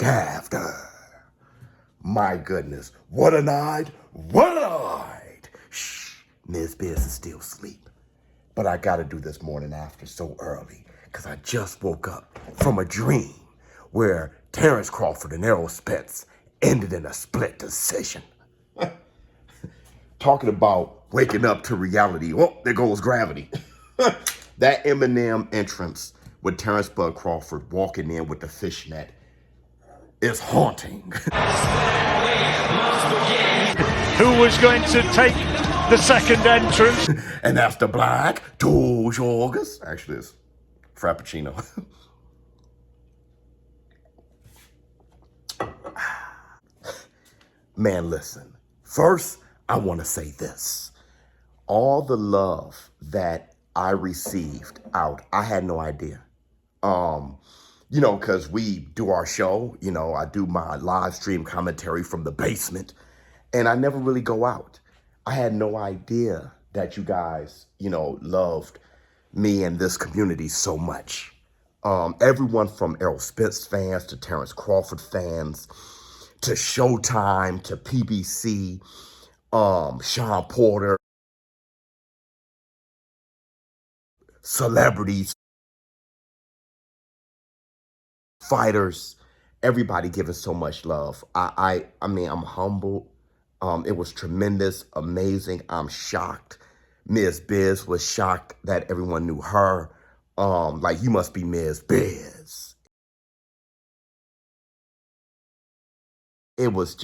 morning after. My goodness, what a night, what a night. Shh, Ms. Biz is still asleep. But I gotta do this morning after so early, because I just woke up from a dream where Terrence Crawford and Errol Spence ended in a split decision. Talking about waking up to reality. Oh, there goes gravity. That Eminem entrance with Terrence Bud Crawford walking in with the fishnet is haunting. Who was going to take the second entrance? And that's the black two sugars. Actually, it's Frappuccino. Man, listen. First, I want to say this. All the love that I received out, I had no idea. Because we do our show, I do my live stream commentary from the basement, and I never really go out. I had no idea that you guys, loved me and this community so much. Everyone from Errol Spence fans to Terrence Crawford fans to Showtime to PBC, Sean Porter, celebrities, fighters, everybody giving so much love. I mean, I'm humbled. It was tremendous, amazing. I'm shocked. Ms. Biz was shocked that everyone knew her. Like, you must be Ms. Biz. It was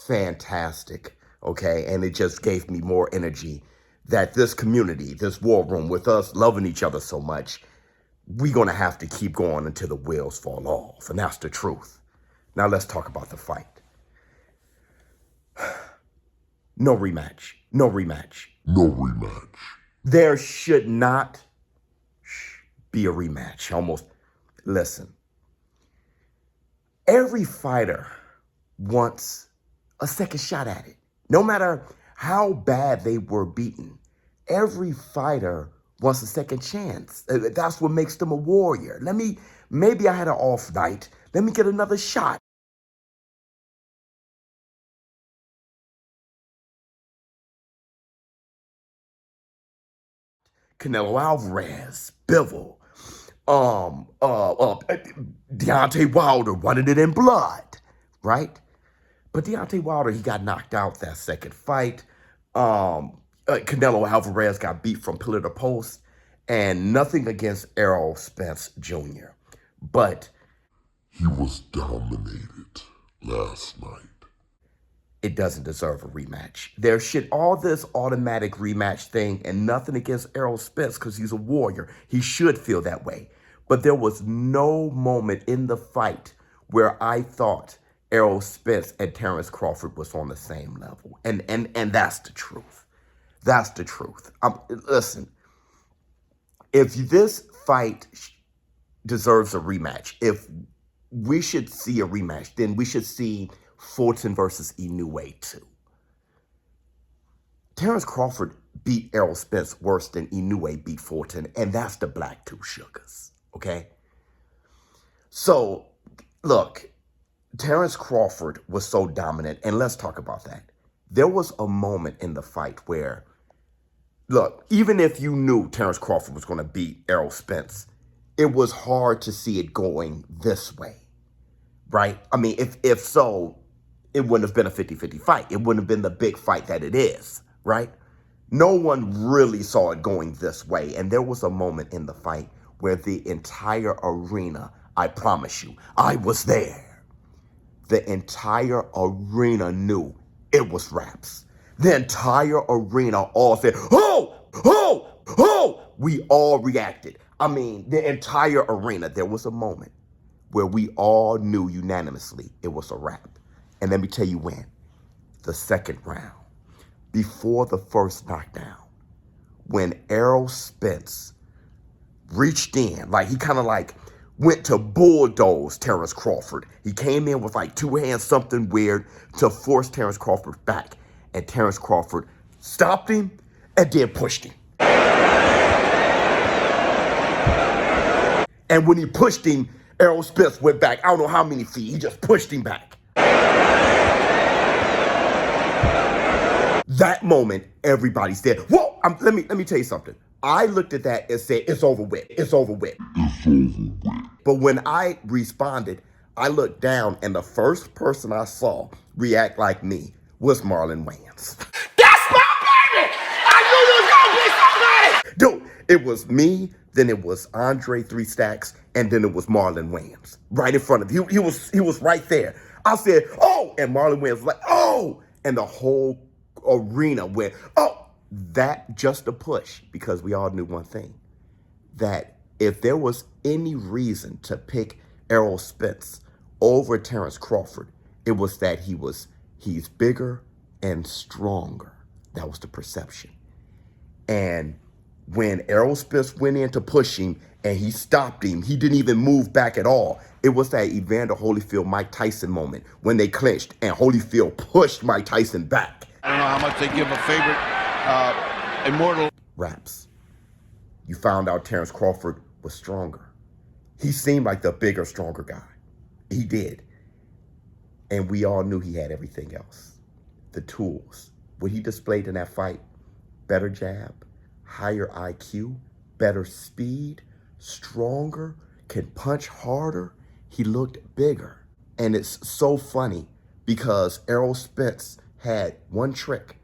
fantastic, okay? And it just gave me more energy that this community, this war room, with us loving each other so much, we're going to have to keep going until the wheels fall off. And that's the truth. Now let's talk about the fight. No rematch. No rematch. No rematch. There should not be a rematch. Listen. Every fighter wants a second shot at it. No matter how bad they were beaten, every fighter wants a second chance. That's what makes them a warrior. Maybe I had an off night. Let me get another shot. Canelo Alvarez, Bivol, Deontay Wilder wanted it in blood, right? But Deontay Wilder, he got knocked out that second fight. Canelo Alvarez got beat from pillar to post, and nothing against Errol Spence Jr., but he was dominated last night. It doesn't deserve a rematch. There should all this automatic rematch thing, and nothing against Errol Spence because he's a warrior. He should feel that way. But there was no moment in the fight where I thought Errol Spence and Terrence Crawford was on the same level. And that's the truth. That's the truth. Listen, if this fight deserves a rematch, if we should see a rematch, then we should see Fulton versus Inoue too. Terrence Crawford beat Errol Spence worse than Inoue beat Fulton, and that's the black two sugars, okay? So, look, Terrence Crawford was so dominant, and let's talk about that. There was a moment in the fight where, look, even if you knew Terrence Crawford was going to beat Errol Spence, it was hard to see it going this way, right? I mean, if so, it wouldn't have been a 50-50 fight. It wouldn't have been the big fight that it is, right? No one really saw it going this way. And there was a moment in the fight where the entire arena, I promise you, I was there. The entire arena knew it was wraps. The entire arena all said, "Oh, oh, oh!" We all reacted. I mean, the entire arena, there was a moment where we all knew unanimously it was a wrap. And let me tell you when. The second round. Before the first knockdown. When Errol Spence reached in, he kind of went to bulldoze Terrence Crawford. He came in with two hands, something weird, to force Terrence Crawford back. And Terrence Crawford stopped him and then pushed him. And when he pushed him, Errol Spence went back, I don't know how many feet. He just pushed him back. That moment, everybody said, whoa, let me tell you something. I looked at that and said, it's over with. It's over with. But when I responded, I looked down and the first person I saw react like me was Marlon Wayans. That's my baby! I knew you was gonna be somebody! Dude, it was me, then it was Andre 3 Stacks, and then it was Marlon Wayans. Right in front of him. He was right there. I said, oh! And Marlon Wayans was like, oh! And the whole arena went, oh! That just a push, because we all knew one thing, that if there was any reason to pick Errol Spence over Terrence Crawford, it was that he's bigger and stronger. That was the perception. And when Errol Spence went in to push him and he stopped him, he didn't even move back at all. It was that Evander Holyfield-Mike Tyson moment when they clinched and Holyfield pushed Mike Tyson back. I don't know how much they give a favorite immortal. Raps. You found out Terrence Crawford was stronger. He seemed like the bigger, stronger guy. He did. And we all knew he had everything else. The tools. What he displayed in that fight, better jab, higher IQ, better speed, stronger, can punch harder. He looked bigger. And it's so funny because Errol Spence had one trick: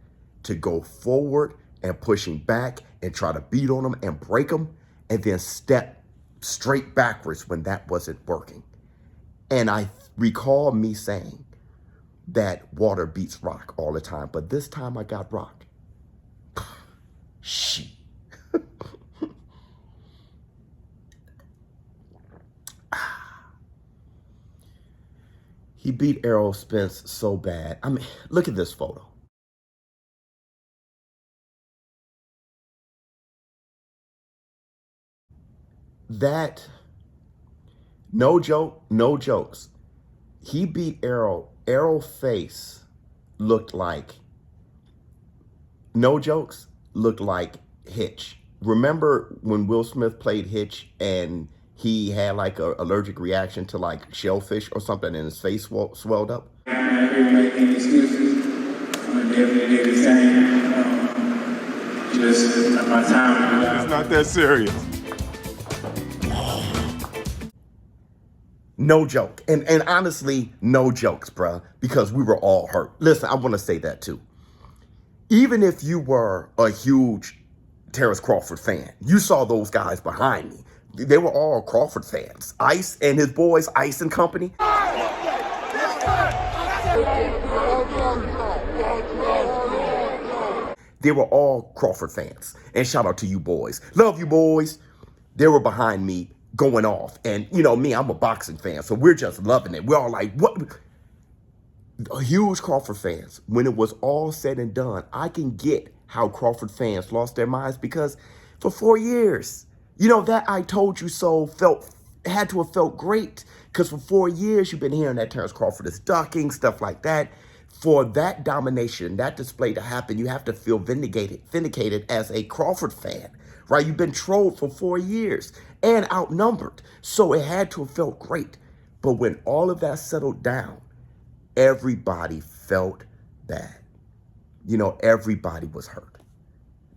to go forward and push him back and try to beat on him and break him, and then step straight backwards when that wasn't working. And I recall me saying that water beats rock all the time, but this time I got rock. Shit. He beat Errol Spence so bad. I mean, look at this photo. That, no joke, no jokes. He beat Errol. Errol's face looked like, no jokes, looked like Hitch. Remember when Will Smith played Hitch and he had like an allergic reaction to like shellfish or something and his face swelled up? I'm not here to make any excuses. I'm definitely did the same. Just my time. It's not that serious. No joke. And honestly, no jokes, bruh, because we were all hurt. Listen, I want to say that too. Even if you were a huge Terrence Crawford fan, you saw those guys behind me. They were all Crawford fans. Ice and his boys, Ice and Company. They were all Crawford fans. And shout out to you boys. Love you boys. They were behind me going off. And you know me, I'm a boxing fan, so we're just loving it. We're all like, what? Huge Crawford fans. When it was all said and done, I can get how Crawford fans lost their minds, because for 4 years, you know, that I told you so had to have felt great, because for 4 years you've been hearing that Terrence Crawford is ducking, stuff like that. For that domination, that display to happen, you have to feel vindicated as a Crawford fan, right? You've been trolled for 4 years and outnumbered, so it had to have felt great. But when all of that settled down, everybody felt bad. You know, everybody was hurt.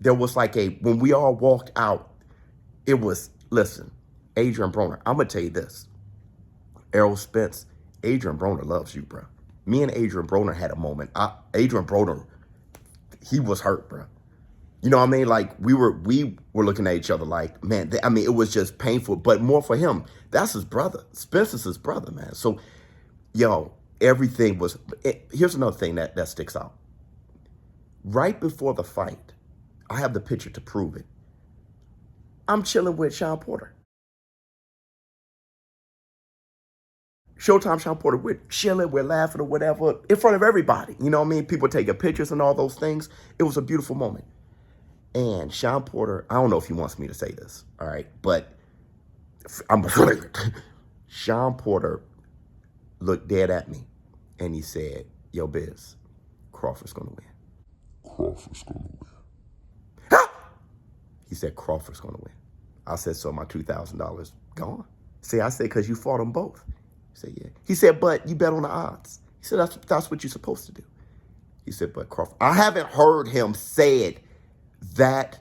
There was like when we all walked out, it was, listen, Adrian Broner, I'm going to tell you this. Errol Spence, Adrian Broner loves you, bro. Me and Adrian Broner had a moment. Adrian Broner, he was hurt, bro. You know what I mean? Like, we were looking at each other like, man, I mean, it was just painful, but more for him. That's his brother. Spence is his brother, man. So, yo, everything was, here's another thing that sticks out. Right before the fight, I have the picture to prove it. I'm chilling with Sean Porter. Showtime Sean Porter, we're chilling, we're laughing or whatever, in front of everybody. You know what I mean? People taking pictures and all those things. It was a beautiful moment. And Sean Porter, I don't know if he wants me to say this, all right? But I'm afraid. Sean Porter looked dead at me and he said, yo, Biz, Crawford's going to win. Crawford's gonna win. Ha! He said, Crawford's going to win. I said, so my $2,000 gone? See, I said, because you fought them both. He said, yeah. He said, but you bet on the odds. He said, that's what you're supposed to do. He said, but Crawford, I haven't heard him say it that,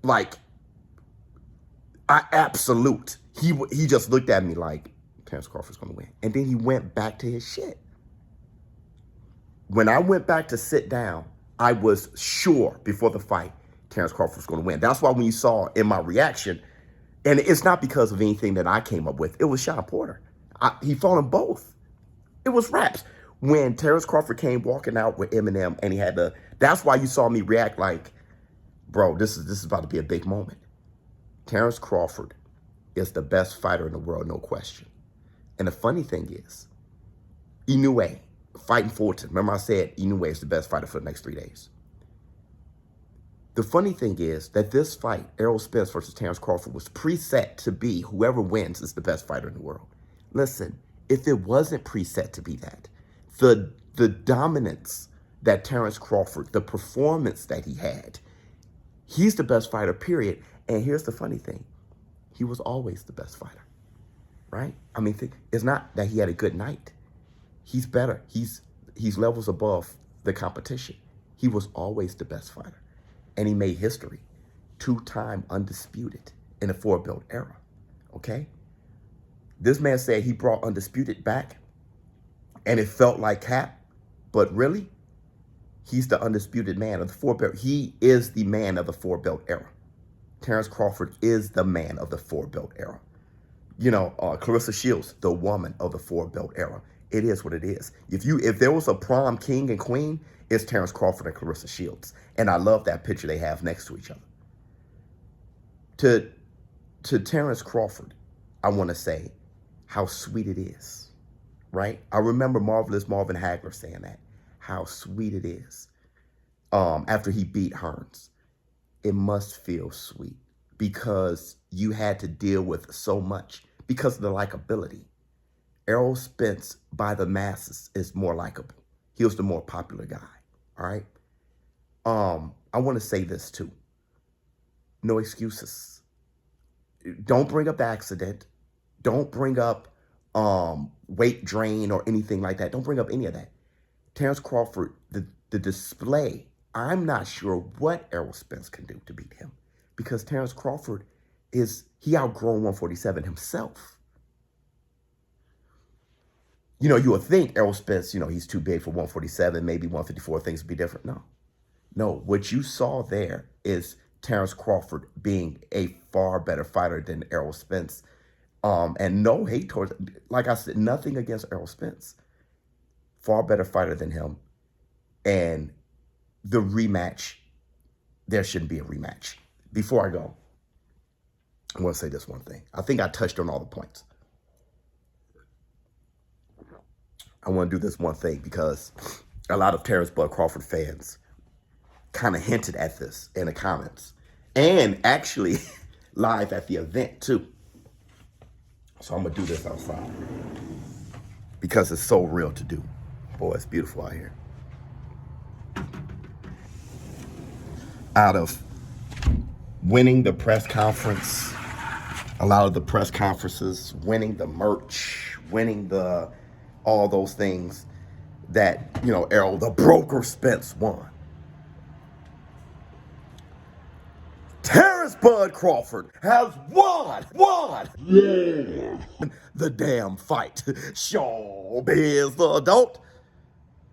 like, absolute. He just looked at me like, Terrence Crawford's going to win. And then he went back to his shit. When I went back to sit down, I was sure before the fight, Terrence Crawford was going to win. That's why when you saw in my reaction, and it's not because of anything that I came up with, it was Sean Porter. He fought them both. It was raps. When Terrence Crawford came walking out with Eminem and he had the, that's why you saw me react like, bro, this is about to be a big moment. Terrence Crawford is the best fighter in the world, no question. And the funny thing is, Inoue, fighting Fulton. Remember I said Inoue is the best fighter for the next 3 days. The funny thing is that this fight, Errol Spence versus Terrence Crawford, was preset to be whoever wins is the best fighter in the world. Listen, if it wasn't preset to be that, the dominance that Terrence Crawford, the performance that he had, he's the best fighter, period. And here's the funny thing. He was always the best fighter, right? I mean, it's not that he had a good night. He's better. He's levels above the competition. He was always the best fighter. And he made history. 2-time undisputed in the 4-belt era, okay? This man said he brought undisputed back and it felt like cap, but really, he's the undisputed man of the 4-belt. He is the man of the 4-belt era. Terrence Crawford is the man of the 4-belt era. You know, Clarissa Shields, the woman of the 4-belt era. It is what it is. If there was a prom king and queen, it's Terrence Crawford and Clarissa Shields. And I love that picture they have next to each other. To Terrence Crawford, I want to say how sweet it is, right? I remember Marvelous Marvin Hagler saying that, how sweet it is. After he beat Hearns, it must feel sweet because you had to deal with so much because of the likability. Errol Spence, by the masses, is more likable. He was the more popular guy, all right? I want to say this too. No excuses. Don't bring up the accident. Don't bring up weight drain or anything like that. Don't bring up any of that. Terrence Crawford, the display, I'm not sure what Errol Spence can do to beat him because Terrence Crawford he outgrown 147 himself. You know, you would think Errol Spence, you know, he's too big for 147, maybe 154, things would be different. No, what you saw there is Terrence Crawford being a far better fighter than Errol Spence. And no hate towards, like I said, nothing against Errol Spence. Far better fighter than him. And the rematch, there shouldn't be a rematch. Before I go, I want to say this one thing. I think I touched on all the points. I want to do this one thing because a lot of Terrence Bud Crawford fans kind of hinted at this in the comments and actually live at the event too. So I'm going to do this outside because it's so real to do. Boy, it's beautiful out here. Out of winning the press conference, a lot of the press conferences, winning the merch, winning all those things that, you know, Errol, the broker Spence won. Terrence Bud Crawford has won the damn fight. ShowBizz the adult.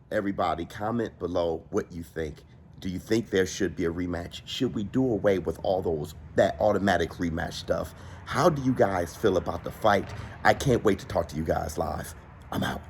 Everybody comment below what you think. Do you think there should be a rematch? Should we do away with all that automatic rematch stuff? How do you guys feel about the fight? I can't wait to talk to you guys live. I'm out.